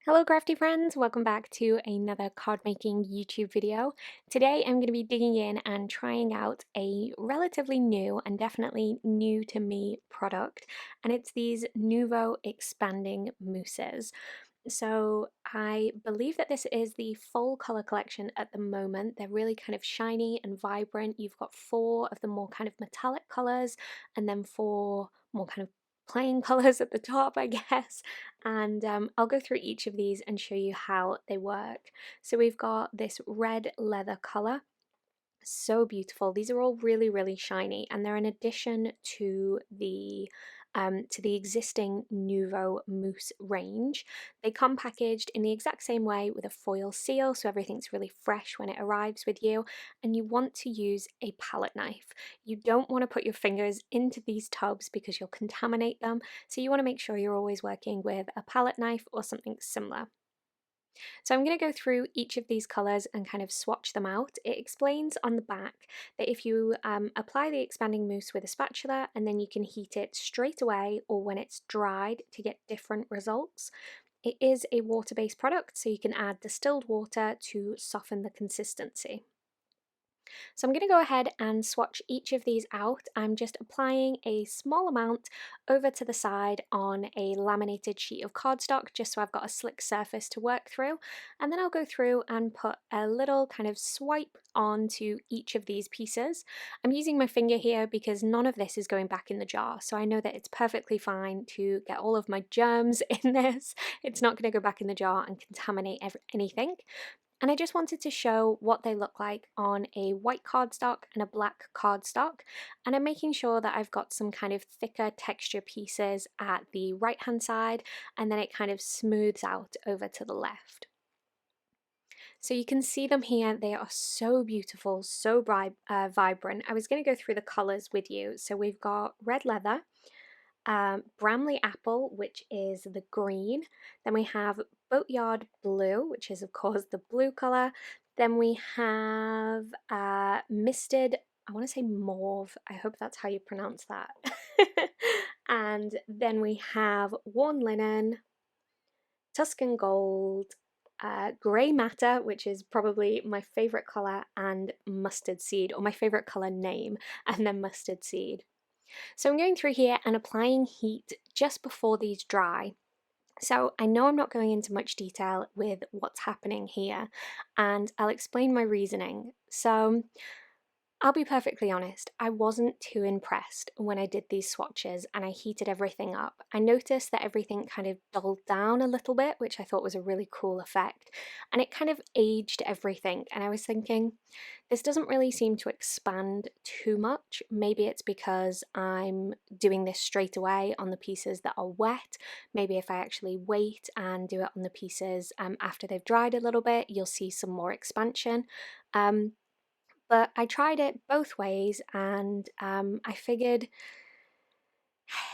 Hello crafty friends, welcome back to another card making YouTube video. Today I'm going to be digging in and trying out a relatively new and definitely new to me product, and it's these Nuvo Expanding Mousses. So I believe that this is the full color collection at the moment. They're really kind of shiny and vibrant. You've got 4 of the more kind of metallic colors and then 4 more kind of plain colors at the top, I guess. And I'll go through each of these and show you how they work. So we've got this red leather color. So beautiful. These are all really, really shiny, and they're an addition to the existing Nuvo Mousse range. They come packaged in the exact same way with a foil seal, so everything's really fresh when it arrives with you, and you want to use a palette knife. You don't want to put your fingers into these tubs because you'll contaminate them, so you want to make sure you're always working with a palette knife or something similar. So I'm going to go through each of these colours and kind of swatch them out. It explains on the back that if you apply the expanding mousse with a spatula and then you can heat it straight away or when it's dried to get different results. It is a water-based product, so you can add distilled water to soften the consistency. So I'm going to go ahead and swatch each of these out. I'm just applying a small amount over to the side on a laminated sheet of cardstock just so I've got a slick surface to work through, and then I'll go through and put a little kind of swipe onto each of these pieces. I'm using my finger here because none of this is going back in the jar, so I know that it's perfectly fine to get all of my germs in this. It's not going to go back in the jar and contaminate anything. And I just wanted to show what they look like on a white cardstock and a black cardstock. And I'm making sure that I've got some kind of thicker texture pieces at the right hand side, and then it kind of smooths out over to the left. So you can see them here. They are so beautiful, so vibrant. I was going to go through the colors with you. So we've got red leather, Bramley apple, which is the green. Then we have Boatyard blue, which is of course the blue color. Then we have misted, I want to say mauve. I hope that's how you pronounce that. And then we have worn linen, Tuscan gold, grey matter, which is probably my favorite color, and mustard seed, or my favorite color name, and then mustard seed. So I'm going through here and applying heat just before these dry. So I know I'm not going into much detail with what's happening here, and I'll explain my reasoning. So I'll be perfectly honest, I wasn't too impressed when I did these swatches and I heated everything up. I noticed that everything kind of dulled down a little bit, which I thought was a really cool effect, and it kind of aged everything, and I was thinking, this doesn't really seem to expand too much. Maybe it's because I'm doing this straight away on the pieces that are wet. Maybe if I actually wait and do it on the pieces after they've dried a little bit, you'll see some more expansion. But I tried it both ways, and I figured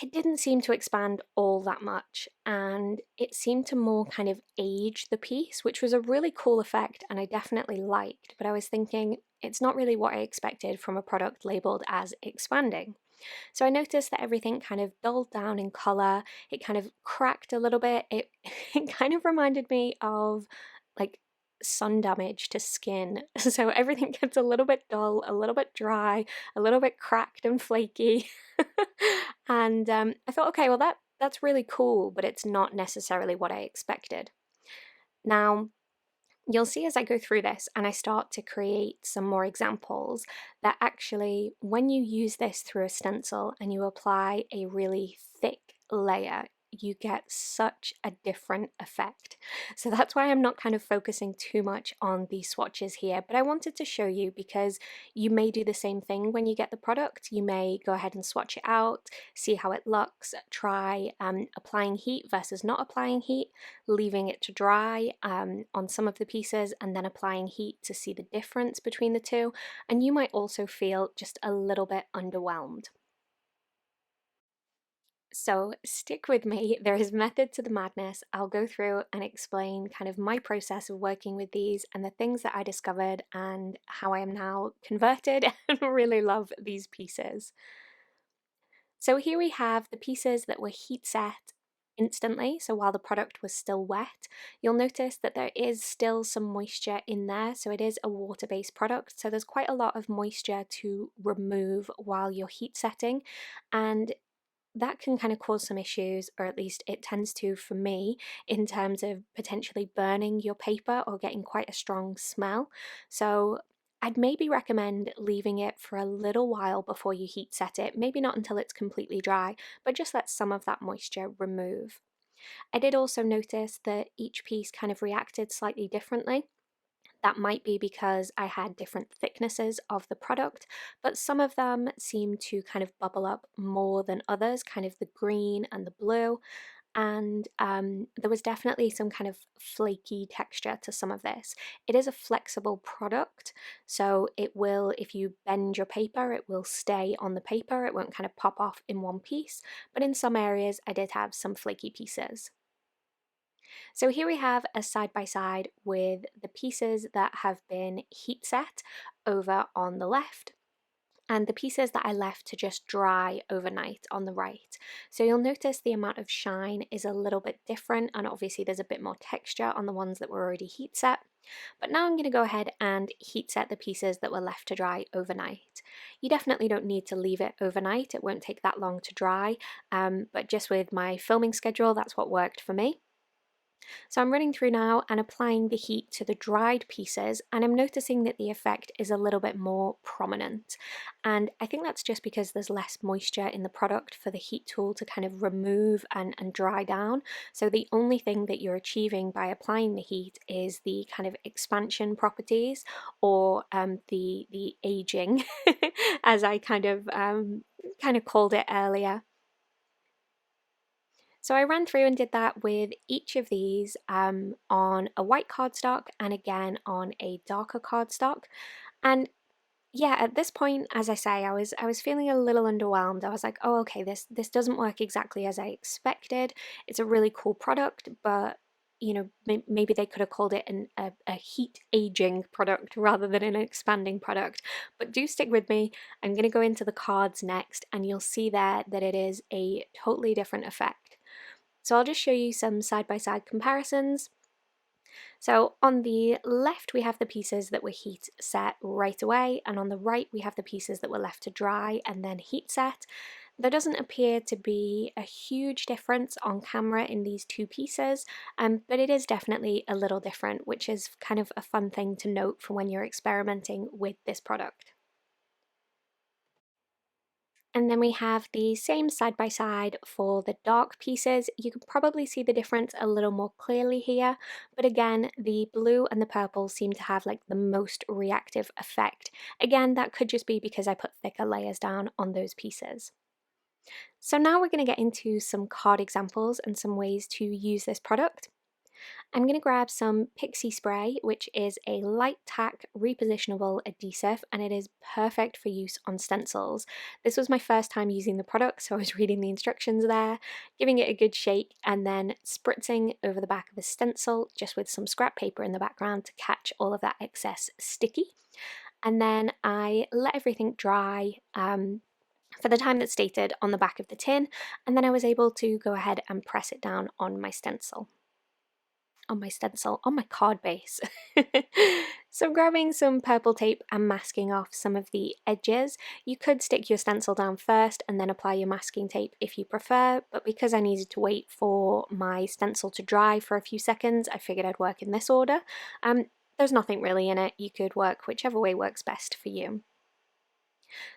it didn't seem to expand all that much, and it seemed to more kind of age the piece, which was a really cool effect and I definitely liked. But I was thinking, it's not really what I expected from a product labeled as expanding. So I noticed that everything kind of dulled down in color, it kind of cracked a little bit. It kind of reminded me of like sun damage to skin. So everything gets a little bit dull, a little bit dry, a little bit cracked and flaky. And I thought, okay, well that's really cool, but it's not necessarily what I expected. Now, you'll see as I go through this and I start to create some more examples that actually when you use this through a stencil and you apply a really thick layer, you get such a different effect. So that's why I'm not kind of focusing too much on these swatches here, but I wanted to show you because you may do the same thing when you get the product. You may go ahead and swatch it out, see how it looks, try applying heat versus not applying heat, leaving it to dry on some of the pieces and then applying heat to see the difference between the two, and you might also feel just a little bit underwhelmed. So stick with me, there is method to the madness. I'll go through and explain kind of my process of working with these and the things that I discovered and how I am now converted and really love these pieces. So here we have the pieces that were heat set instantly, so while the product was still wet, you'll notice that there is still some moisture in there. So it is a water-based product, so there's quite a lot of moisture to remove while you're heat setting, and that can kind of cause some issues, or at least it tends to for me, in terms of potentially burning your paper or getting quite a strong smell. So I'd maybe recommend leaving it for a little while before you heat set it, maybe not until it's completely dry, but just let some of that moisture remove. I did also notice that each piece kind of reacted slightly differently. That might be because I had different thicknesses of the product, but some of them seem to kind of bubble up more than others, kind of the green and the blue. And there was definitely some kind of flaky texture to some of this. It is a flexible product, so it will, if you bend your paper, it will stay on the paper. It won't kind of pop off in one piece, but in some areas I did have some flaky pieces. So here we have a side by side with the pieces that have been heat set over on the left, and the pieces that I left to just dry overnight on the right. So you'll notice the amount of shine is a little bit different, and obviously there's a bit more texture on the ones that were already heat set. But now I'm going to go ahead and heat set the pieces that were left to dry overnight. You definitely don't need to leave it overnight, it won't take that long to dry, but just with my filming schedule, that's what worked for me. So I'm running through now and applying the heat to the dried pieces, and I'm noticing that the effect is a little bit more prominent. And I think that's just because there's less moisture in the product for the heat tool to kind of remove and dry down. So the only thing that you're achieving by applying the heat is the kind of expansion properties, or the aging, as I kind of called it earlier. So I ran through and did that with each of these on a white cardstock and again on a darker cardstock. And yeah, at this point, as I say, I was feeling a little underwhelmed. I was like, oh, okay, this doesn't work exactly as I expected. It's a really cool product, but you know, maybe they could have called it a heat aging product rather than an expanding product. But do stick with me. I'm going to go into the cards next, and you'll see there that it is a totally different effect. So I'll just show you some side-by-side comparisons. So on the left we have the pieces that were heat set right away, and on the right we have the pieces that were left to dry and then heat set. There doesn't appear to be a huge difference on camera in these two pieces, but it is definitely a little different, which is kind of a fun thing to note for when you're experimenting with this product. And then we have the same side by side for the dark pieces. You can probably see the difference a little more clearly here, but again, the blue and the purple seem to have like the most reactive effect. Again, that could just be because I put thicker layers down on those pieces. So now we're going to get into some card examples and some ways to use this product. I'm going to grab some Pixie Spray, which is a light tack repositionable adhesive, and it is perfect for use on stencils. This was my first time using the product, so I was reading the instructions there, giving it a good shake, and then spritzing over the back of the stencil just with some scrap paper in the background to catch all of that excess sticky. And then I let everything dry for the time that's stated on the back of the tin, and then I was able to go ahead and press it down on my stencil. On my card base. So I'm grabbing some purple tape and masking off some of the edges. You could stick your stencil down first and then apply your masking tape if you prefer, but because I needed to wait for my stencil to dry for a few seconds, I figured I'd work in this order. There's nothing really in it. You could work whichever way works best for you.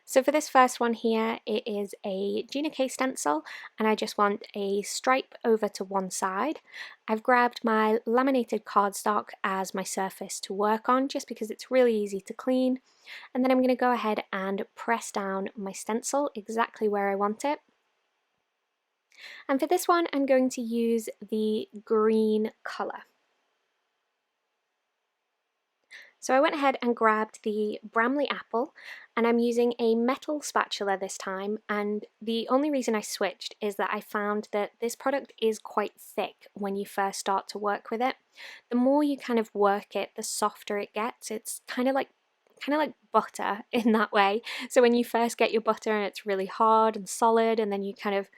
So for this first one here, it is a Gina K stencil, and I just want a stripe over to one side. I've grabbed my laminated cardstock as my surface to work on, just because it's really easy to clean. And then I'm going to go ahead and press down my stencil exactly where I want it. And for this one, I'm going to use the green colour. So I went ahead and grabbed the BRAMLEY apple, and I'm using a metal spatula this time, and the only reason I switched is that I found that this product is quite thick when you first start to work with it. The more you kind of work it, the softer it gets. It's kind of like butter in that way. So when you first get your butter and it's really hard and solid, and then you kind of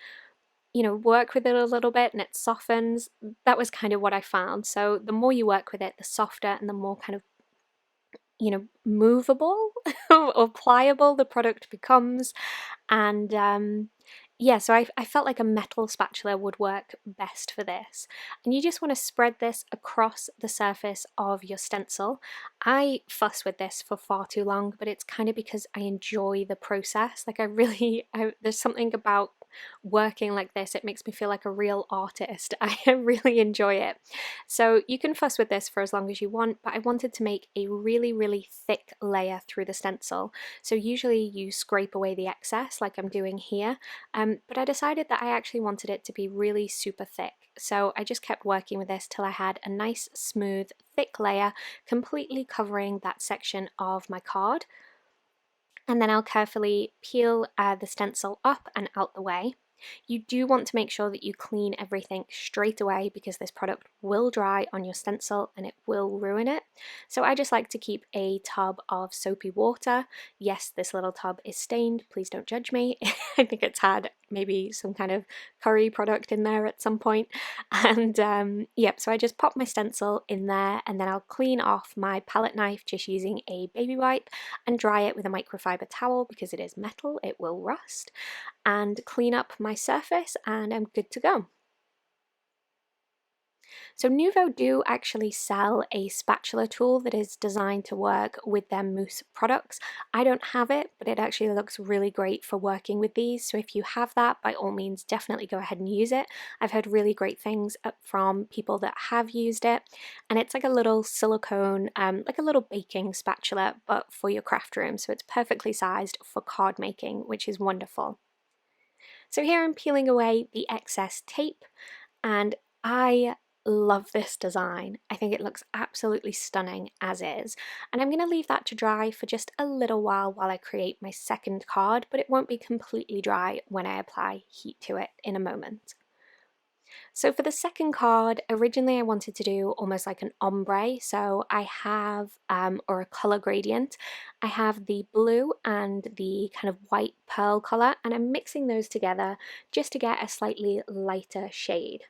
you know, work with it a little bit and it softens. That was kind of what I found. So the more you work with it, the softer and the more kind of, you know, movable or pliable the product becomes. And yeah, so I felt like a metal spatula would work best for this. And you just want to spread this across the surface of your stencil. I fuss with this for far too long, but it's kind of because I enjoy the process. Like there's something about working like this, it makes me feel like a real artist. I really enjoy it. So you can fuss with this for as long as you want, but I wanted to make a really, really thick layer through the stencil. So usually you scrape away the excess like I'm doing here, but I decided that I actually wanted it to be really super thick. So I just kept working with this till I had a nice, smooth, thick layer completely covering that section of my card. And then I'll carefully peel the stencil up and out the way. You do want to make sure that you clean everything straight away because this product will dry on your stencil and it will ruin it. So I just like to keep a tub of soapy water. Yes, this little tub is stained, please don't judge me. I think it's had maybe some kind of curry product in there at some point. And yep, so I just pop my stencil in there and then I'll clean off my palette knife just using a baby wipe and dry it with a microfiber towel because it is metal, it will rust, and clean up my surface and I'm good to go. So Nuvo do actually sell a spatula tool that is designed to work with their mousse products. I don't have it, but it actually looks really great for working with these. So if you have that, by all means, definitely go ahead and use it. I've heard really great things from people that have used it. And it's like a little silicone, like a little baking spatula, but for your craft room. So it's perfectly sized for card making, which is wonderful. So here I'm peeling away the excess tape, and I love this design. I think it looks absolutely stunning as is. And I'm going to leave that to dry for just a little while I create my second card, but it won't be completely dry when I apply heat to it in a moment. So for the second card, originally I wanted to do almost like an ombre. So I have, or a color gradient, I have the blue and the kind of white pearl color, and I'm mixing those together just to get a slightly lighter shade.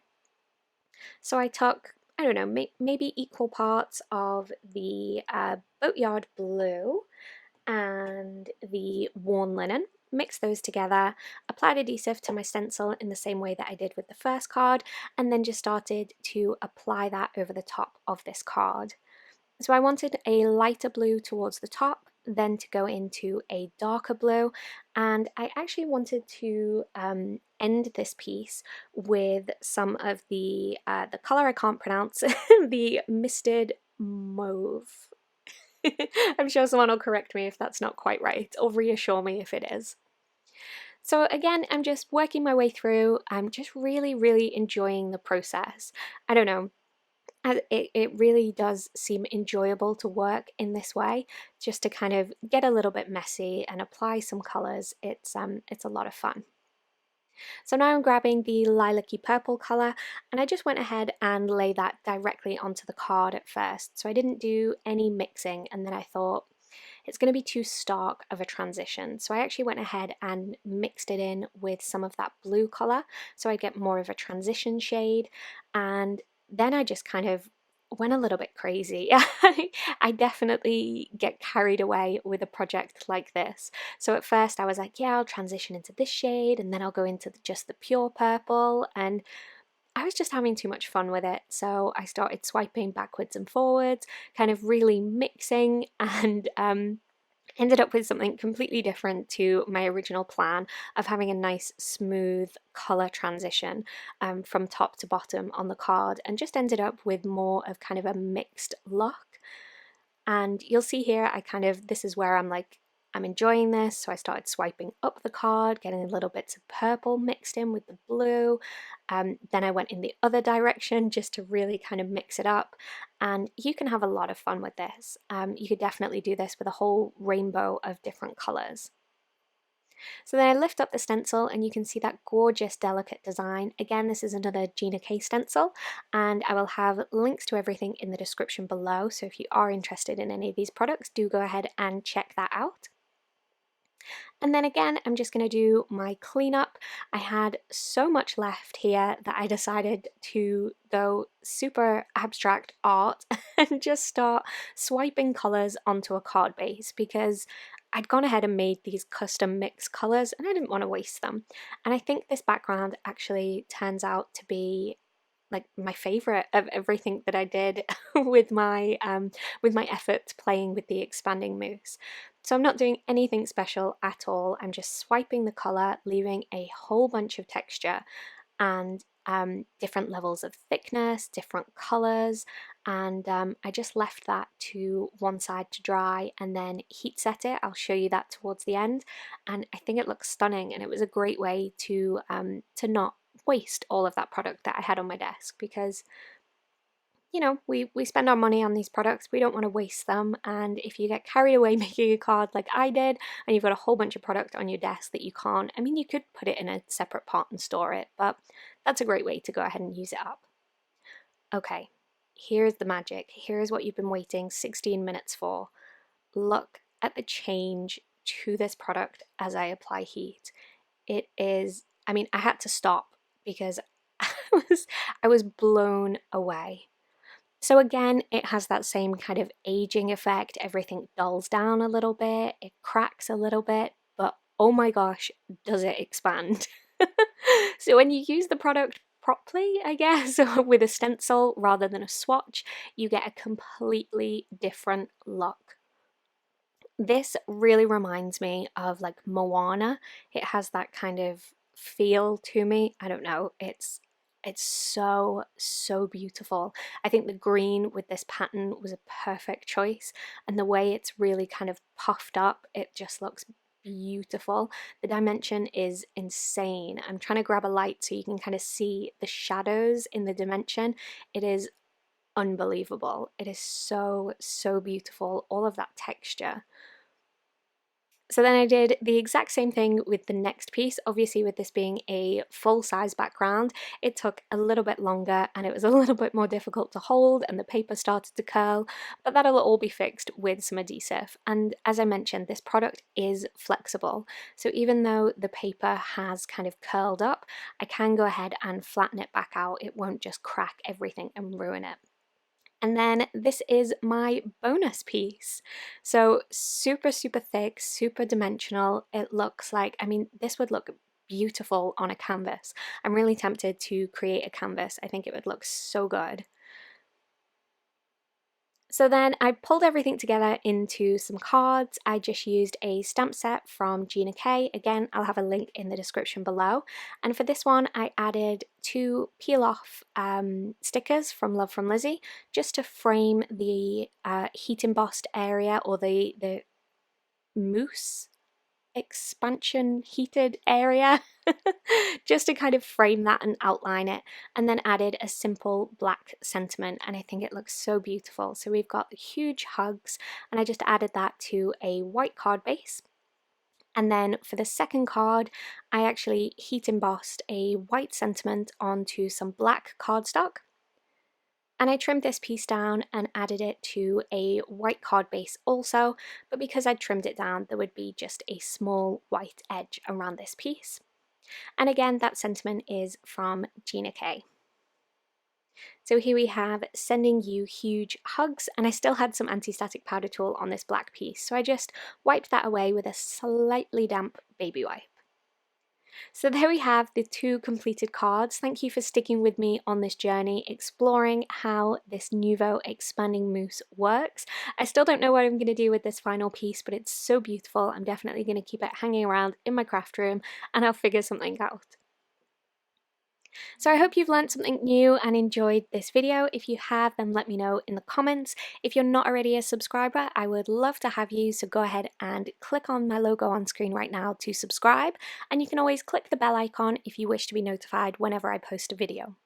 So I took, I don't know, maybe equal parts of the Boatyard blue and the worn linen, mix those together, applied adhesive to my stencil in the same way that I did with the first card, and then just started to apply that over the top of this card. So I wanted a lighter blue towards the top, then to go into a darker blue, and I actually wanted to end this piece with some of the color I can't pronounce, the misted mauve. I'm sure someone will correct me if that's not quite right, or reassure me if it is. So again, I'm just working my way through. I'm just really, really enjoying the process. I don't know, it really does seem enjoyable to work in this way, just to kind of get a little bit messy and apply some colours. It's a lot of fun. So now I'm grabbing the lilac-y purple colour, and I just went ahead and lay that directly onto the card at first. So I didn't do any mixing, and then I thought it's going to be too stark of a transition. So I actually went ahead and mixed it in with some of that blue colour so I get more of a transition shade, and then I just kind of went a little bit crazy. I definitely get carried away with a project like this. So at first I was like, yeah, I'll transition into this shade and then I'll go into just the pure purple, and I was just having too much fun with it. So I started swiping backwards and forwards, kind of really mixing, and ended up with something completely different to my original plan of having a nice smooth color transition from top to bottom on the card, and just ended up with more of kind of a mixed look. And you'll see here, this is where I'm like, I'm enjoying this, so I started swiping up the card, getting little bits of purple mixed in with the blue. Then I went in the other direction just to really kind of mix it up, and you can have a lot of fun with this. You could definitely do this with a whole rainbow of different colours. So then I lift up the stencil and you can see that gorgeous delicate design. Again, this is another Gina K stencil, and I will have links to everything in the description below, so if you are interested in any of these products, do go ahead and check that out. And then again, I'm just going to do my cleanup. I had so much left here that I decided to go super abstract art and just start swiping colours onto a card base, because I'd gone ahead and made these custom mix colours and I didn't want to waste them. And I think this background actually turns out to be like my favorite of everything that I did with my efforts playing with the expanding mousse. So I'm not doing anything special at all. I'm just swiping the color, leaving a whole bunch of texture and different levels of thickness, different colors, and I just left that to one side to dry and then heat set it. I'll show you that towards the end, and I think it looks stunning, and it was a great way to not waste all of that product that I had on my desk, because you know, we spend our money on these products, we don't want to waste them, and if you get carried away making a card like I did and you've got a whole bunch of product on your desk that you can't, I mean, you could put it in a separate pot and store it, but that's a great way to go ahead and use it up. Okay, here's the magic. Here's what you've been waiting 16 minutes for. Look at the change to this product as I apply heat. It is, I mean, I had to stop because I was blown away. So again, it has that same kind of aging effect. Everything dulls down a little bit, it cracks a little bit, but oh my gosh, does it expand. So when you use the product properly, I guess, with a stencil rather than a swatch, you get a completely different look. This really reminds me of like Moana. It has that kind of feel to me. I don't know, it's so beautiful. I think the green with this pattern was a perfect choice, and the way it's really kind of puffed up, it just looks beautiful. The dimension is insane. I'm trying to grab a light so you can kind of see the shadows in the dimension. It is unbelievable. It is so beautiful, all of that texture. So then I did the exact same thing with the next piece. Obviously, with this being a full-size background, it took a little bit longer and it was a little bit more difficult to hold and the paper started to curl, but that'll all be fixed with some adhesive. And as I mentioned, this product is flexible. So even though the paper has kind of curled up, I can go ahead and flatten it back out. It won't just crack everything and ruin it. And then this is my bonus piece. So super thick, super dimensional. It looks like, I mean, this would look beautiful on a canvas. I'm really tempted to create a canvas. I think it would look so good. So then I pulled everything together into some cards. I just used a stamp set from Gina. Again, I'll have a link in the description below. And for this one, I added 2 peel-off stickers from Love from Lizzie, just to frame the heat embossed area, or the mousse expansion heated area, just to kind of frame that and outline it, and then added a simple black sentiment, and I think it looks so beautiful. So we've got huge hugs, and I just added that to a white card base. And then for the second card, I actually heat embossed a white sentiment onto some black cardstock. And I trimmed this piece down and added it to a white card base also, but because I trimmed it down, there would be just a small white edge around this piece. And again, that sentiment is from Gina. So here we have sending you huge hugs, and I still had some anti-static powder tool on this black piece, so I just wiped that away with a slightly damp baby wipe. So there we have the 2 completed cards. Thank you for sticking with me on this journey, exploring how this Nuvo Expanding Mousse works. I still don't know what I'm going to do with this final piece, but it's so beautiful. I'm definitely going to keep it hanging around in my craft room, and I'll figure something out. So I hope you've learned something new and enjoyed this video. If you have, then let me know in the comments. If you're not already a subscriber, I would love to have you, so go ahead and click on my logo on screen right now to subscribe, and you can always click the bell icon if you wish to be notified whenever I post a video.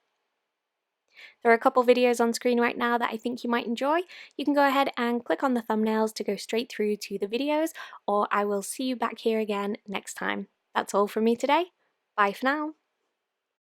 There are a couple videos on screen right now that I think you might enjoy. You can go ahead and click on the thumbnails to go straight through to the videos, or I will see you back here again next time. That's all from me today. Bye for now.